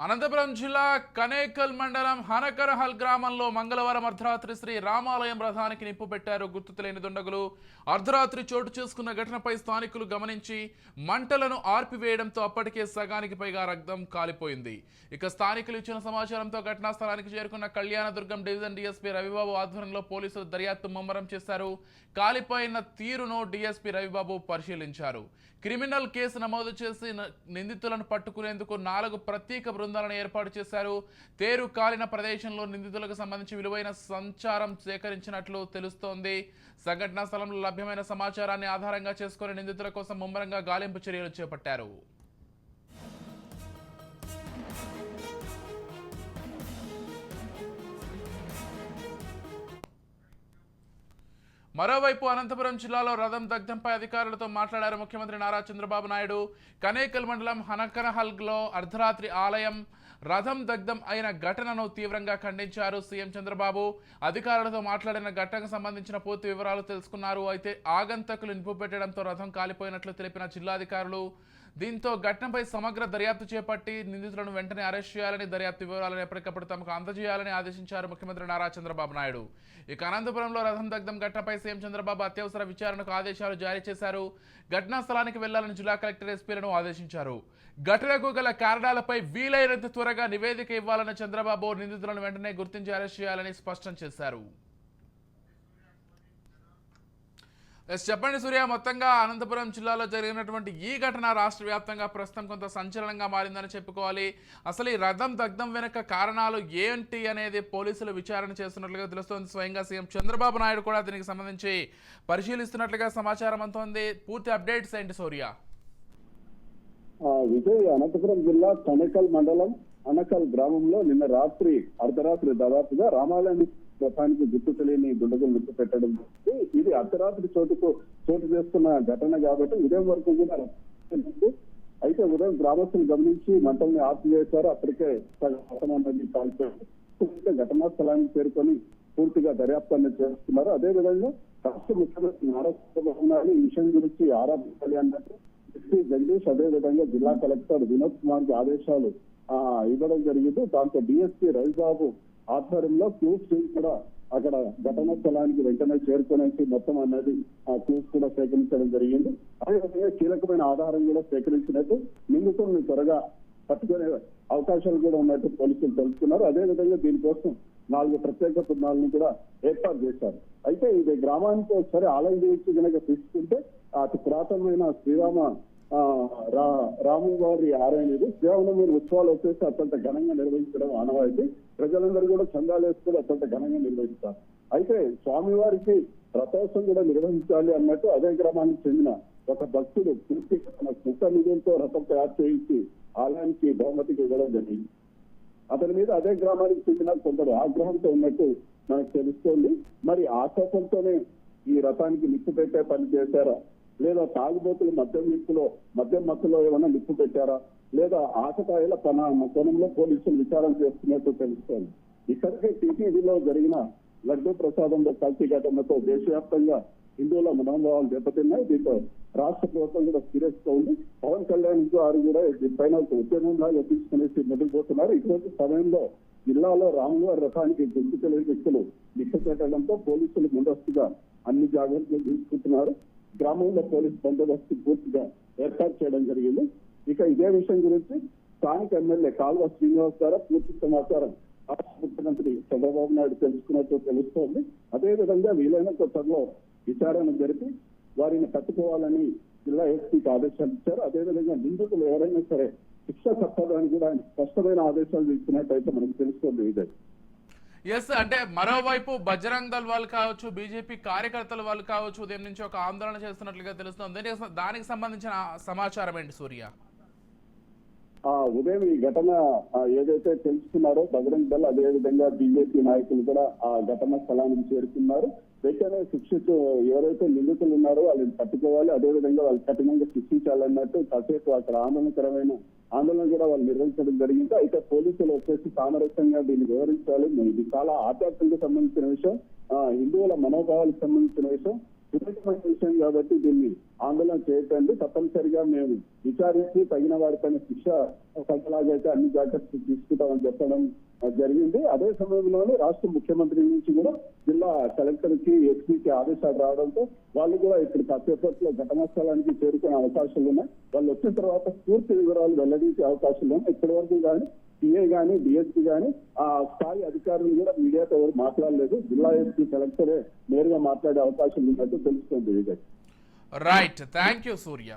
అనంతపురం జిల్లా కనేకల్ మండలం హనకరహల్ గ్రామంలో మంగళవారం అర్ధరాత్రి శ్రీ రామాలయం రథానికి నిప్పు పెట్టారు గుర్తు తెలియని దుండగులు. అర్ధరాత్రి చోటు చేసుకున్న ఘటనపై స్థానికులు గమనించి మంటలను ఆర్పివేయడంతో అప్పటికే సగానికి పైగా రక్తం కాలిపోయింది. ఇక స్థానికులు ఇచ్చిన సమాచారంతో ఘటనా స్థలానికి చేరుకున్న కళ్యాణదుర్గం డివిజన్ డీఎస్పీ రవిబాబు ఆధ్వర్యంలో పోలీసులు దర్యాప్తు ముమ్మరం చేశారు. కాలిపోయిన తీరును డీఎస్పీ రవిబాబు పరిశీలించారు. క్రిమినల్ కేసు నమోదు చేసి నిందితులను పట్టుకునేందుకు 4 ప్రత్యేక బృందాలను ఏర్పాటు చేశారు. తేరు కాలిన ప్రదేశంలో నిందితులకు సంబంధించి విలువైన సమాచారం సేకరించినట్లు తెలుస్తోంది. సంఘటనా స్థలంలో లభ్యమైన సమాచారాన్ని ఆధారంగా చేసుకుని నిందితుల కోసం ముమ్మరంగా గాలింపు చర్యలు చేపట్టారు. మరోవైపు అనంతపురం జిల్లాలో రథం దగ్ధంపై అధికారులతో మాట్లాడారు ముఖ్యమంత్రి నారా చంద్రబాబు నాయుడు. కనేకల్ మండలం హనకరహల్లో అర్ధరాత్రి ఆలయం రథం దగ్ధం అయిన ఘటనను తీవ్రంగా ఖండించారు సీఎం చంద్రబాబు. అధికారులతో మాట్లాడిన ఘటనకు సంబంధించిన పూర్తి వివరాలు తెలుసుకున్నారు. అయితే ఆగంతకులు నిప్పు పెట్టడంతో రథం కాలిపోయినట్లు తెలిపిన జిల్లాధికారులు. దీంతో ఘటనపై సమగ్ర దర్యాప్తు చేపట్టి నిందితులను వెంటనే అరెస్ట్ చేయాలని, దర్యాప్తు వివరాలను ఎప్పటికప్పుడు తమకు అందజేయాలని ఆదేశించారు ముఖ్యమంత్రి నారా చంద్రబాబు నాయుడు. ఇక అనంతపురంలో రథం దగ్ధం ఘటనపై సీఎం చంద్రబాబు అత్యవసర విచారణకు ఆదేశాలు జారీ చేశారు. ఘటనా స్థలానికి వెళ్లాలని జిల్లా కలెక్టర్ ఎస్పీలను ఆదేశించారు. ఘటనకు గల కారణాలపై వీలైనంత త్వరగా నివేదిక ఇవ్వాలని చంద్రబాబు నిందితులను వెంటనే గుర్తించి అరెస్ట్ చేయాలని స్పష్టం చేశారు. చెప్పండి సూర్య, మొత్తంగా అనంతపురం జిల్లాలో జరిగినటువంటి ఈ ఘటన రాష్ట్ర వ్యాప్తంగా ప్రస్తుతం కొంత సంచలనంగా మారిందని చెప్పుకోవాలి. అసలు ఈ రథం దగ్ధం వెనుక కారణాలు ఏంటి అనేది పోలీసులు విచారణ చేస్తున్నట్లుగా తెలుస్తోంది. స్వయంగా సీఎం చంద్రబాబు నాయుడు కూడా దీనికి సంబంధించి పరిశీలిస్తున్నట్లుగా సమాచారం అందుతోంది. పూర్తి అప్డేట్స్ ఏంటి సూర్య? విజయ్, అనంతపురం జిల్లా కనేకల్ మండలం అనకల్ గ్రామంలో నిన్న రాత్రి అర్ధరాత్రి దాదాపుగా రామాలయం రథానికి గుర్తు తెలియని దుండగులు నిప్పు పెట్టడం, ఇది అర్ధరాత్రి చోటు చేస్తున్న ఘటన కాబట్టి ఉదయం వరకు కూడా అయితే ఉదయం గ్రామస్తులు గమనించి మంటల్ని ఆపివేశారు. అప్పటికే అన్నది కాల్పోయారు. ఘటనా స్థలానికి చేరుకొని పూర్తిగా దర్యాప్తు అనేది చేస్తున్నారు. అదేవిధంగా రాష్ట్ర ముఖ్యమంత్రి నారా చంద్రబాబు నాయుడు ఈ విషయం గురించి ఆరాధించాలి అన్నట్టు ఎస్పీ జగదీష్, అదేవిధంగా జిల్లా కలెక్టర్ వినోద్ కుమార్ కి ఆదేశాలు ఇవ్వడం జరిగింది. దాంతో డిఎస్పీ రవిబాబు ఆధ్వర్యంలో క్లూస్ టీం కూడా అక్కడ ఘటనా స్థలానికి వెంటనే చేరుకునేసి మొత్తం అనేది ఆ క్లూస్ కూడా సేకరించడం జరిగింది. అదేవిధంగా కీలకమైన ఆధారం కూడా సేకరించినట్టు నిందితులను త్వరగా పట్టుకునే అవకాశాలు కూడా ఉన్నట్టు పోలీసులు తెలుసుకున్నారు. అదేవిధంగా దీనికోసం 4 ప్రత్యేక బృందాలను కూడా ఏర్పాటు చేశారు. అయితే ఇది గ్రామానికి ఒకసారి ఆలయం గురించి కనుక తీసుకుంటే అతి పురాతనమైన శ్రీరామ రామువారి ఆలయం ఇది. శ్రీరామనవమి ఉత్సవాలు వచ్చేసి అత్యంత ఘనంగా నిర్వహించడం ఆనవాయితీ. ప్రజలందరూ కూడా చందాలు వేసుకుని అత్యంత ఘనంగా నిర్వహిస్తారు. అయితే స్వామివారికి రథోత్సవం కూడా నిర్వహించాలి అన్నట్టు అదే గ్రామానికి చెందిన ఒక భక్తుడు పూర్తిగా తన సొంత నిధులతో రథం తయారు చేయించి ఆలయానికి బహుమతికి ఇవ్వడం జరిగింది. అతని మీద అదే గ్రామానికి చెందిన కొందరు ఆగ్రహంతో ఉన్నట్టు మనకు తెలుస్తోంది. మరి ఆ కోపంతోనే ఈ రథానికి నిప్పు పెట్టే పని చేశారా, లేదా తాగుబోతులు మద్యం మత్తులో ఏమైనా నిప్పు పెట్టారా, లేదా ఆకతాయిల కోణంలో పోలీసులు విచారణ చేస్తున్నట్టు తెలుస్తోంది. ఇక్కడికే టీటీడీలో జరిగిన లడ్డూ ప్రసాదంలో కల్తీ ఘటనతో దేశవ్యాప్తంగా హిందువుల మనోభావాలు దెబ్బతిన్నాయి. దీంతో రాష్ట్ర ప్రభుత్వం కూడా సీరియస్ గా ఉంది. పవన్ కళ్యాణ్ వారు కూడా దీనిపైన ఉద్యమంలాగా తీసుకునేసి మొదలుపోతున్నారు. ఇటువంటి సమయంలో జిల్లాలో రామువారి రథానికి గుర్తు తెలియని వ్యక్తులు నిప్పు పెట్టడంతో పోలీసులు ముందస్తుగా అన్ని జాగ్రత్తలు తీసుకుంటున్నారు. గ్రామంలో పోలీసు బందోబస్తు పూర్తిగా ఏర్పాటు చేయడం జరిగింది. ఇక ఇదే విషయం గురించి స్థానిక ఎమ్మెల్యే కాల్వ శ్రీనివాస్ ద్వారా పూర్తి సమాచారం రాష్ట్ర ముఖ్యమంత్రి చంద్రబాబు నాయుడు తెలుసుకున్నట్టు తెలుస్తోంది. అదేవిధంగా వీలైనంత త్వరలో విచారణ జరిపి వారిని పట్టుకోవాలని జిల్లా ఎస్పీకి ఆదేశాలు ఇచ్చారు. అదేవిధంగా నిందితులు ఎవరైనా సరే శిక్ష తప్పదని కూడా ఆయన స్పష్టమైన ఆదేశాలు ఇచ్చినట్టయితే మనకు తెలుస్తోంది. విజయ్, ఎస్, అంటే మరోవైపు బజరంగ్ దళ్ వాళ్ళు కావచ్చు, బీజేపీ కార్యకర్తల వాళ్ళు కావచ్చు, ఉదయం నుంచి ఒక ఆందోళన చేస్తున్నట్లుగా తెలుస్తుంది. దానికి సంబంధించిన సమాచారం ఏంటి సూర్య? ఉదయం ఈ ఘటన ఏదైతే తెలుసుకున్నారో బజరంగ్ దళ్ అదేవిధంగా బీజేపీ నాయకులు కూడా ఆ ఘటన స్థలానికి చేరుకున్నారు. వెంటనే శిక్షించు ఎవరైతే నిందితులు ఉన్నారో వాళ్ళని పట్టుకోవాలి, అదేవిధంగా వాళ్ళు కఠినంగా శిక్షించాలన్నట్టు కాసేపు అక్కడ ఆందోళనకరమైన ఆందోళన కూడా వాళ్ళు నిర్వహించడం జరిగింది. అయితే పోలీసులు వచ్చేసి సామరస్యంగా దీన్ని వివరించాలి, ఇది చాలా ఆధ్యాత్మిక సంబంధించిన విషయం, హిందువుల మనోభావాలకు సంబంధించిన విషయం, సున్నితమైన విషయం కాబట్టి దీన్ని ఆందోళన చేయకండి, తప్పనిసరిగా మేము విచారించి తగిన వారిపైన శిక్ష పడలాగైతే అన్ని జాగ్రత్తలు తీసుకుంటామని చెప్పడం జరిగింది. అదే సమయంలోనే రాష్ట్ర ముఖ్యమంత్రి నుంచి కూడా జిల్లా కలెక్టర్ కి ఎస్పీకి ఆదేశాలు రావడంతో వాళ్ళు కూడా ఇప్పుడు కాసేపట్లో ఘటనా స్థలానికి చేరుకునే అవకాశాలు ఉన్నాయి. వాళ్ళు వచ్చిన తర్వాత పూర్తి వివరాలు వెల్లడించే అవకాశాలు ఉన్నాయి. ఇప్పటి వరకు కానీ సిఐ గానీ డిఎస్పీ గానీ ఆ స్థాయి అధికారులు కూడా మీడియాతో ఎవరు మాట్లాడలేదు. జిల్లా ఎస్పీ కలెక్టరే నేరుగా మాట్లాడే అవకాశం ఉన్నట్టు తెలుస్తుంది. Right, thank you Surya.